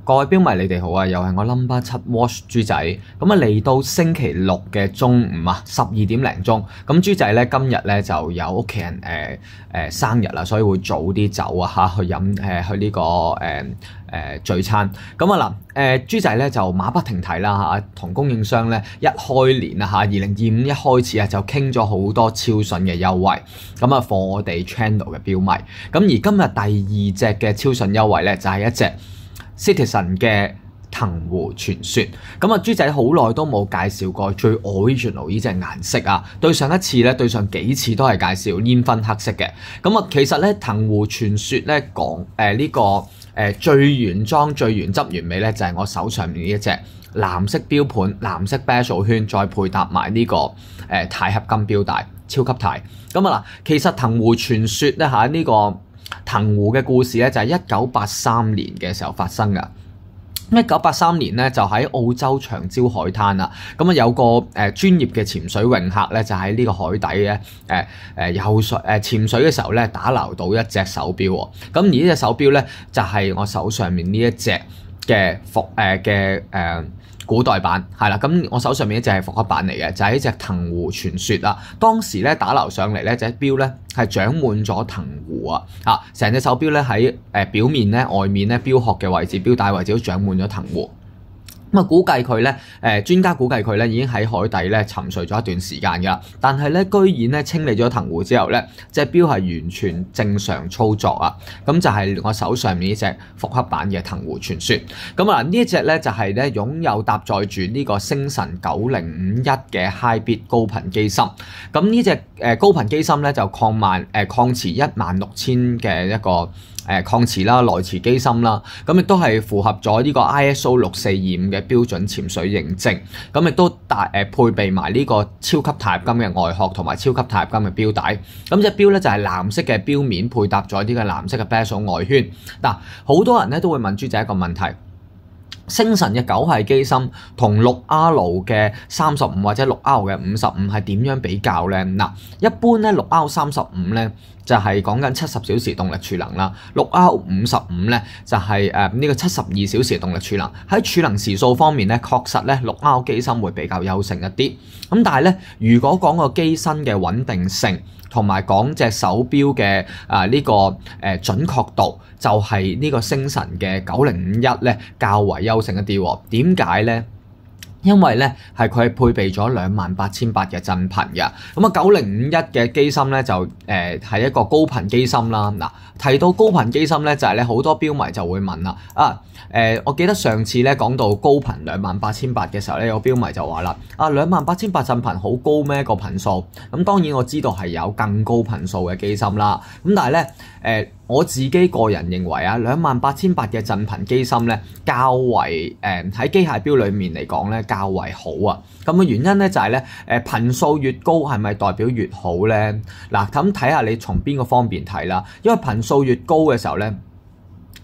各位標迷你哋好啊，又係我 number 7 Watch 豬仔，咁啊嚟到星期六嘅中午啊12點零鐘，咁豬仔咧今日咧就有屋企人生日啦，所以會早啲走啊嚇，去飲去呢個聚餐。咁啊嗱豬仔咧就馬不停蹄啦嚇，同供應商咧一開年啊嚇2025一開始啊就傾咗好多超筍嘅優惠，咁啊 for 我哋 channel 嘅標迷。咁而今日第二隻嘅超筍優惠咧就係一隻Citizen 嘅藤壺傳說，咁啊豬仔好耐都冇介紹過最 original 呢隻顏色啊！對上一次咧，對上幾次都係介紹煙燻黑色嘅。咁啊，其實咧藤壺傳說咧講呢個最原裝、最原汁原味咧，就係我手上面呢一隻藍色標盤、藍色 bezel 圈，再配搭埋呢個鈦合金標帶，超級鈦。咁啊嗱，其實藤壺傳說咧嚇呢個藤壺嘅故事咧就係1983年嘅時候發生㗎。1983年咧就喺澳洲長礁海灘啦，咁啊有個專業嘅潛水泳客咧就喺呢個海底咧游水潛水嘅時候咧打撈到一隻手錶喎，咁而呢隻手錶咧就係我手上面呢一隻嘅古代版係啦，咁我手上面呢隻係復刻版嚟嘅，就係一隻藤壺傳說啦。當時咧打撈上嚟咧隻錶咧係長滿咗藤壺啊！成隻手錶咧喺表面咧、外面咧、錶殼嘅位置、錶帶位置都長滿咗藤壺。咁啊，估計佢咧，專家估計佢咧已經喺海底咧沉睡咗一段時間㗎啦。但係咧，居然咧清理咗藤壺之後咧，隻錶係完全正常操作啊！咁就係我手上面呢隻復刻版嘅藤壺傳說。咁啊，呢一隻咧就係咧擁有搭載住呢個星辰9051嘅 High-Bit 高頻機芯。咁呢隻高頻機芯咧就抗磁16000嘅一個抗磁啦、內磁機芯啦，咁亦都係符合咗呢個 ISO 6425嘅標準潛水認證，咁亦都配備埋呢個超級鈦合金嘅外殼同埋超級鈦合金嘅錶帶。咁隻錶咧就係藍色嘅錶面，配搭咗呢個藍色嘅 bezel 外圈。嗱，好多人咧都會問豬仔一個問題：星辰嘅9系機芯同 6R 嘅35或者 6R 嘅55係點樣比較咧？嗱，一般咧 6R35 咧就係講緊70小時動力儲能啦，6R55咧就係呢個72小時動力儲能。喺儲能時數方面咧，確實咧 6R 機芯會比較優勝一啲。咁但係咧，如果講個機身嘅穩定性同埋講隻手錶嘅呢個準確度，就係呢個星辰嘅9051咧較為優勝一啲喎。點解咧？因為咧係佢係配備咗28800嘅震頻嘅，咁啊9051嘅機芯咧就係一個高頻機芯啦。嗱，提到高頻機芯咧就係咧好多標迷就會問啦，我記得上次咧講到高頻28800嘅時候咧，有標迷就話啦，28800震頻好高咩個頻數？咁當然我知道係有更高頻數嘅機芯啦，咁但係咧我自己個人認為啊，28800嘅震頻機芯咧較為喺機械錶裡面嚟講咧較為好啊。咁嘅原因咧就係咧頻數越高係咪代表越好咧？嗱，咁睇下你從邊個方面睇啦。因為頻數越高嘅時候咧，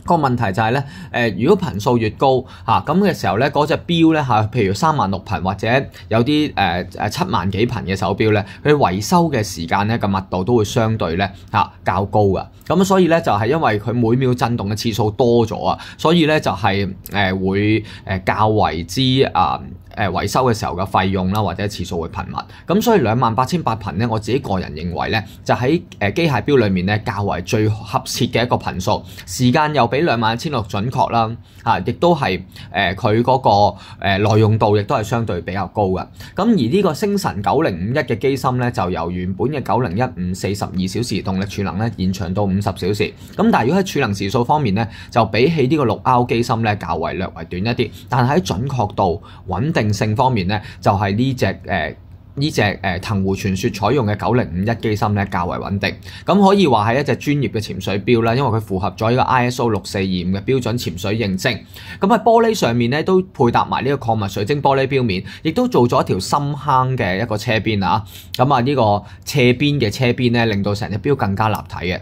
個問題就係咧，如果頻數越高嚇咁嘅時候咧，嗰隻錶咧嚇，譬如36000頻或者有啲7萬幾頻嘅手錶咧，佢維修嘅時間咧個密度都會相對咧較高㗎。咁所以咧就係因為佢每秒震動嘅次數多咗啊，所以咧就係會較為之維修嘅時候嘅費用啦，或者次數會頻密。咁所以28800頻咧，我自己個人認為咧，就喺機械錶裏面咧較為最合切嘅一個頻數，時間又比21600準確啦，亦都係佢嗰個耐用度亦都係相對比較高嘅。咁而呢個星辰9051嘅機芯咧，就由原本嘅9015 42小時動力儲能咧延長到50小時。咁但係如果喺儲能時數方面咧，就比起呢個 6R 機芯咧較為略為短一啲，但係喺準確度、穩定性方面咧，就係呢隻藤壺傳說採用嘅9051機芯咧較為穩定，咁可以話係一隻專業嘅潛水錶啦，因為佢符合咗呢個 ISO 6425嘅標準潛水認證。咁喺玻璃上面咧都配搭埋呢個礦物水晶玻璃錶面，亦都做咗一條深坑嘅一個車邊啊。咁啊呢個斜邊嘅車邊咧，令到成隻錶更加立體嘅。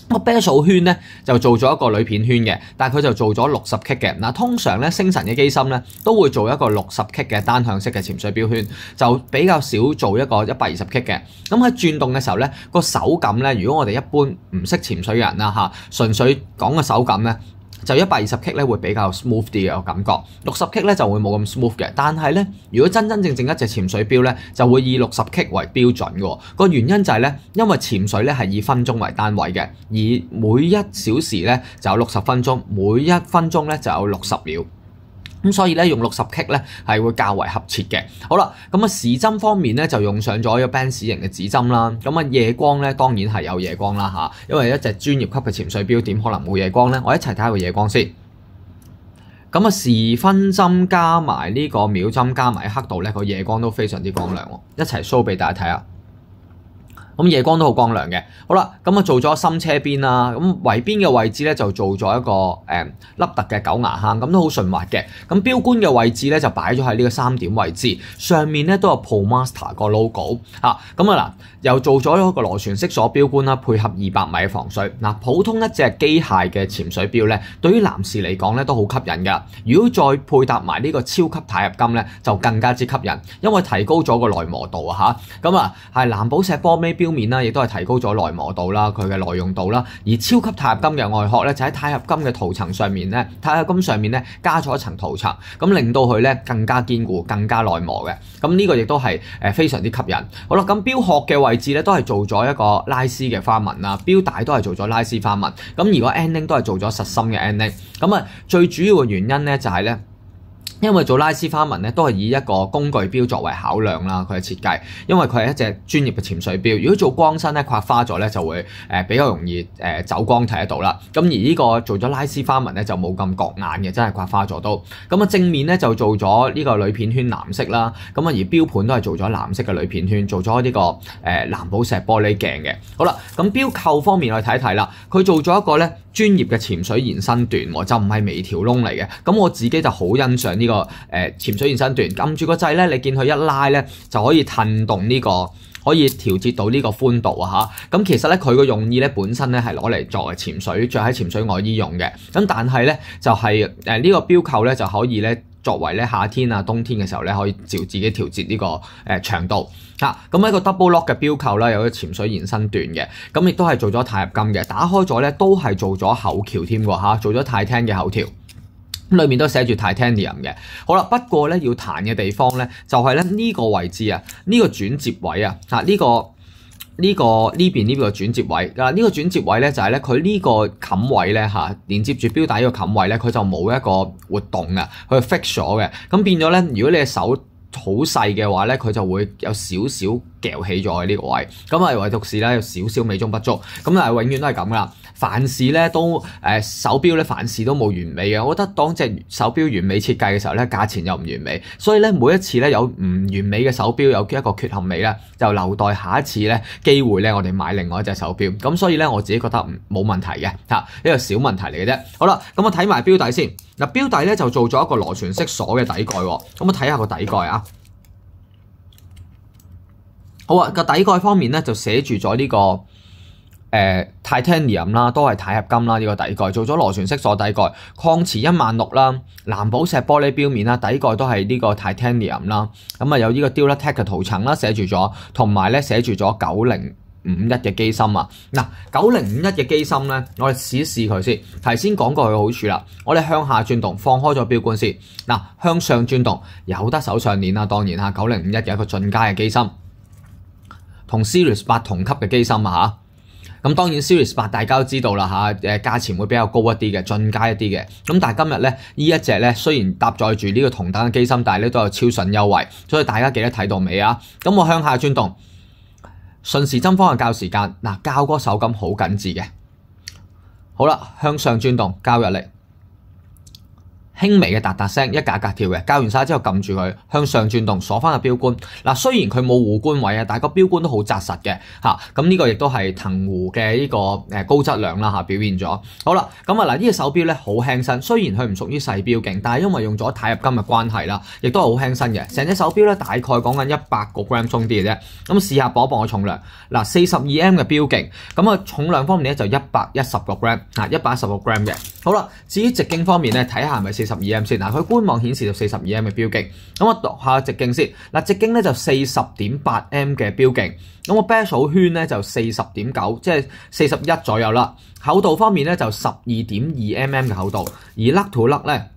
個 bezel 圈咧就做咗一個鋁片圈嘅，但係佢就做咗60 K 嘅。嗱，通常咧星辰嘅機芯咧都會做一個60 K 嘅單向式嘅潛水錶圈，就比較少做一個120 K 嘅。咁喺轉動嘅時候咧，個手感咧，如果我哋一般唔識潛水嘅人啦嚇，純粹講個手感咧，就120K 咧會比較 smooth 啲嘅我感覺，60K 咧就會冇咁 smooth 嘅。但係咧，如果真正一隻潛水錶咧，就會以60K 為標準嘅。個原因就係咧，因為潛水咧係以分鐘為單位嘅，而每1小時咧就有60分鐘，每1分鐘咧就有60秒。咁所以咧用60K 咧係會較為合切嘅。好啦，咁啊時針方面咧就用上咗一個 Benz 型嘅指針啦。咁啊夜光咧當然係有夜光啦嚇，因為一隻專業級嘅潛水錶點可能冇夜光咧？我一齊睇下個夜光先。咁啊時分針加埋呢個秒針加埋刻度咧，個夜光都非常之光亮喎。一齊 show 俾大家睇下。咁夜光都好光亮嘅。好啦，咁啊做咗深車邊啦，咁圍邊嘅位置咧就做咗一個凹凸嘅狗牙坑，咁都好順滑嘅。咁錶冠嘅位置咧就擺咗喺呢個3點位置，上面咧都有 ProMaster 個 logo 嚇。咁啊嗱，又做咗一個螺旋式鎖錶冠啦，配合200米嘅防水。嗱，普通一隻機械嘅潛水錶咧，對於男士嚟講咧都好吸引㗎。如果再配搭埋呢個超級鈦合金咧，就更加之吸引，因為提高咗個耐磨度啊嚇。咁啊係藍寶石波尾錶面啦，亦都係提高咗耐磨度啦，佢嘅耐用度啦。而超級鈦合金嘅外殼咧，就喺鈦合金嘅塗層上面咧，鈦合金上面咧加咗一層塗層，咁令到佢咧更加堅固、更加耐磨嘅。咁呢個亦都係非常之吸引。好啦，咁錶殼嘅位置咧都係做咗一個拉絲嘅花紋啦，錶帶都係做咗拉絲花紋。咁而個 ending 都係做咗實心嘅 ending。咁啊，最主要嘅原因咧就係咧，因為做拉絲花紋咧都係以一個工具錶作為考量啦，佢嘅設計，因為佢係一隻專業嘅潛水錶。如果做光身咧刮花咗咧，就會比較容易走光睇得到啦。咁而呢個做咗拉絲花紋咧就冇咁覺眼嘅，真係刮花咗都。咁啊正面咧就做咗呢個鋁片圈藍色啦。咁啊而錶盤都係做咗藍色嘅鋁片圈，做咗呢個藍寶石玻璃鏡嘅。好啦，咁錶扣方面我哋睇一睇啦，佢做咗一個咧專業嘅潛水延伸段，就唔係微調窿嚟嘅。咁我自己就好欣賞呢個潛水延伸段，撳住個掣咧，你見佢一拉咧就可以褪動呢個，可以調節到呢個寬度啊嚇。咁其實咧佢個用意咧本身咧係攞嚟作為潛水着喺潛水外衣用嘅。咁但係咧就係呢個錶扣咧就可以咧作為咧夏天啊冬天嘅時候咧可以自己調節呢個長度啊。咁一個 double lock 嘅錶扣啦，有個潛水延伸段嘅，咁亦都係做咗鈦合金嘅，打開咗咧都係做咗厚橋添喎嚇，做咗 Titanium 嘅厚條。咁裏面都寫住 Titanium 嘅。好啦，不過咧要彈嘅地方咧就係咧呢個位置啊，呢個轉接位啊，呢邊呢個轉接位嗱，呢個轉接位咧就係咧佢呢個冚位咧嚇，連接住錶帶呢個冚位咧，佢就冇一個活動嘅，佢係 fix 咗嘅。咁變咗咧，如果你嘅手好細嘅話咧，佢就會有少少翹起咗喺呢個位。咁啊唯獨是咧有少少美中不足。咁啊永遠都係咁啦。凡事咧都手錶咧凡事都冇完美嘅，我覺得當隻手錶完美設計嘅時候咧，價錢又唔完美，所以咧每一次咧有唔完美嘅手錶有一個缺陷美咧，就留待下一次咧機會咧，我哋買另外一隻手錶。咁所以咧我自己覺得冇問題嘅嚇，呢個小問題嚟嘅啫。好啦，咁我睇埋錶底先。嗱，錶底咧就做咗一個螺旋式鎖嘅底蓋喎。咁我睇下個底蓋啊。好啊，個底蓋方面咧就寫住咗呢個Titanium 啦，都係鈦合金啦，呢個底蓋做咗螺旋式鎖底蓋，抗磁16000啦，藍寶石玻璃錶面啦，底蓋都係呢個 Titanium 啦。咁啊有呢個 Dura-Tech 嘅塗層啦，寫住咗，同埋咧寫住咗9051嘅機芯啊。嗱，9051嘅機芯咧，我哋試一試佢先。頭先講過佢嘅好處啦，我哋向下轉動，放開咗錶冠先。嗱，向上轉動有得手上鏈啦，當然嚇9051嘅一個進階嘅機芯，同 Series 8同級嘅機芯啊嚇。咁當然 Series 8大家都知道啦嚇，價錢會比較高一啲嘅，進階一啲嘅。咁但係今日咧呢一隻咧雖然搭載住呢個同等嘅機芯，但係咧都有超順優惠，所以大家記得睇到尾啊。咁我向下轉動，順時針方向校時間，嗱校嗰個手感好緊緻嘅。好啦，向上轉動校入嚟。輕微嘅嗒嗒聲，一格格跳嘅，校完晒之後撳住佢，向上轉動鎖翻個錶冠。嗱，雖然佢冇護冠位啊，但係個錶冠都好紮實嘅嚇。咁呢個亦都係藤壺嘅呢個高質量啦嚇，表現咗。好啦，咁啊嗱，呢個手錶咧好輕身，雖然佢唔屬於細錶徑，但係因為用咗鈦合金嘅關係啦，亦都係好輕身嘅。成隻手錶咧大概講緊100個 gram 鬆啲嘅啫。咁試下磅一磅嘅重量，嗱42M 嘅錶徑，咁啊重量方面咧就110個 gram，110個 gram 嘅。好啦，至於直徑方面咧，睇下係咪 42M 先嗱，佢官網顯示就 42M 嘅標徑，咁我度下直徑先嗱，直徑咧就 40.8M 嘅標徑，咁我啤數圈咧就 40.9， 即係41左右啦。厚度方面咧就 12.2mm 嘅厚度，而甩土甩咧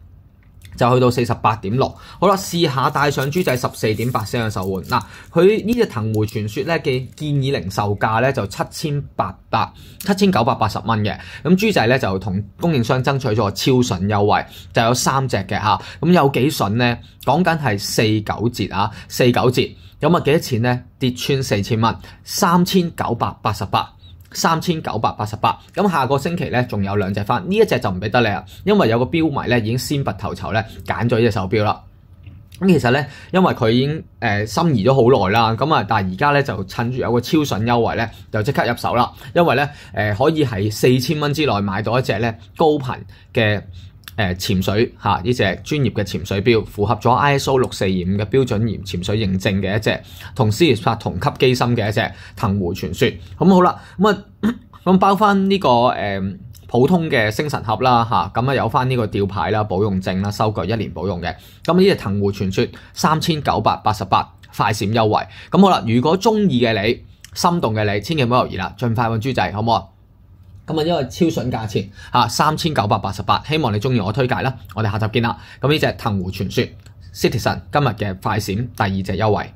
就去到 48.6。好啦，試下戴上豬仔 14.8cm 嘅手環嗱，佢呢隻藤壺傳說咧嘅建議零售價咧就7,980蚊嘅，咁豬仔咧就同供應商爭取咗個超筍優惠，就有3隻嘅嚇，咁有幾筍咧？講緊係49折啊，49折，咁啊幾多錢咧？跌穿4,000蚊，3,988。3,988，咁下個星期咧仲有2隻翻，呢一隻就唔俾得你啦，因為有個標迷咧已經先拔頭籌咧揀咗呢隻手錶啦。咁其實咧，因為佢已經心儀咗好耐啦，咁啊，但係而家咧就趁住有個超筍優惠咧，就即刻入手啦。因為咧可以喺4,000蚊之內買到一隻咧高頻嘅潛水嚇呢隻專業嘅潛水錶，符合咗 ISO 6425嘅標準潛水認證嘅一隻，同 Series 同級機芯嘅一隻藤壺傳說。咁好啦，咁包翻呢個普通嘅星辰盒啦嚇，咁有翻呢個吊牌啦、保用證啦、收據1年保用嘅。咁呢隻藤壺傳說3,988快閃優惠。咁好啦，如果中意嘅你、心動嘅你，千祈唔好猶豫啦，盡快揾豬仔，好唔好啊？咁因為超筍價錢嚇3,988，希望你中意我推介啦。我哋下集見啦。咁呢隻藤壺傳說 Citizen 今日嘅快閃第2隻優惠。